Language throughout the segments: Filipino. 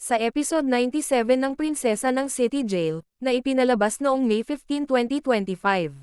Sa episode 97 ng Prinsesa ng City Jail, na ipinalabas noong May 15, 2025.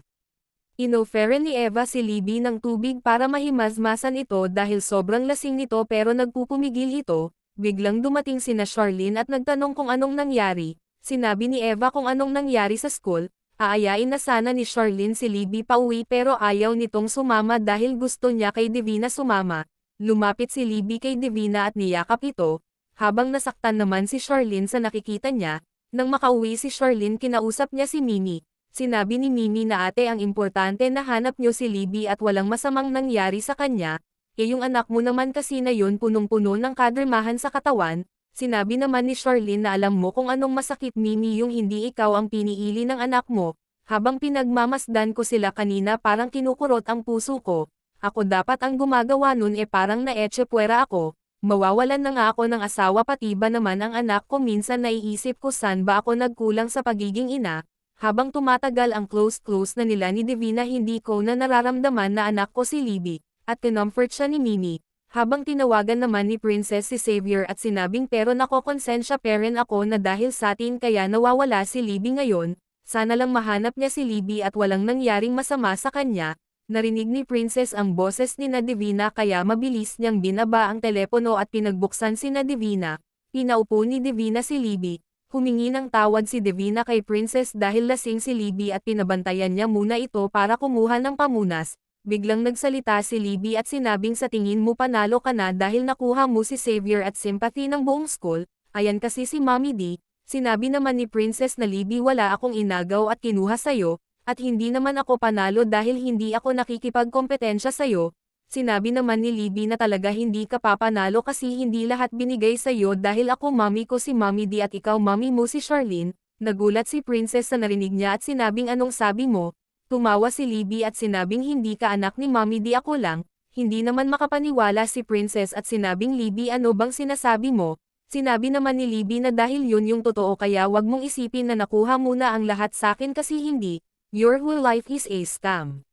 Inoferan ni Eva si Libby ng tubig para mahimasmasan ito dahil sobrang lasing nito pero nagpupumigil ito. Biglang dumating sina Charlene at nagtanong kung anong nangyari. Sinabi ni Eva kung anong nangyari sa school. Aayain na sana ni Charlene si Libby pauwi pero ayaw nitong sumama dahil gusto niya kay Divina sumama. Lumapit si Libby kay Divina at niyakap ito. Habang nasaktan naman si Charlene sa nakikita niya, nang makauwi si Charlene kinausap niya si Mimi. Sinabi ni Mimi na ate ang importante na hanap niyo si Libby at walang masamang nangyari sa kanya, yung anak mo naman kasi na yun punong-puno ng kadermahan sa katawan. Sinabi naman ni Charlene na alam mo kung anong masakit Mimi yung hindi ikaw ang piniili ng anak mo. Habang pinagmamasdan ko sila kanina parang kinukurot ang puso ko. Ako dapat ang gumagawa nun parang naetche puwera ako. Mawawalan na nga ako ng asawa pati ba naman ang anak ko minsan naiisip ko saan ba ako nagkulang sa pagiging ina. Habang tumatagal ang close na nila ni Divina hindi ko na nararamdaman na anak ko si Libby, at kinomfort siya ni Mimi. Habang tinawagan naman ni Princess si Xavier at sinabing pero nakokonsensya pa rin ako na dahil sa atin kaya nawawala si Libby ngayon, sana lang mahanap niya si Libby at walang nangyaring masama sa kanya. Narinig ni Princess ang boses ni na Divina kaya mabilis niyang binaba ang telepono at pinagbuksan si na Divina. Pinaupo ni Divina si Libby. Humingi ng tawad si Divina kay Princess dahil lasing si Libby at pinabantayan niya muna ito para kumuha ng pamunas. Biglang nagsalita si Libby at sinabing sa tingin mo panalo ka na dahil nakuha mo si Xavier at sympathy ng buong school, ayan kasi si Mommy D. Sinabi naman ni Princess na Libby wala akong inagaw at kinuha sayo, at hindi naman ako panalo dahil hindi ako nakikipagkompetensya sayo. Sinabi naman ni Libby na talaga hindi ka papanalo kasi hindi lahat binigay sa'yo dahil ako mommy ko si Mommy D at ikaw mommy mo si Charlene. Nagulat si Princess sa narinig niya at sinabing anong sabi mo? Tumawa si Libby at sinabing hindi ka anak ni Mommy D ako lang. Hindi naman makapaniwala si Princess at sinabing Libby ano bang sinasabi mo? Sinabi naman ni Libby na dahil yun yung totoo kaya wag mong isipin na nakuha mo na ang lahat sakin kasi hindi. Your whole life is a scam.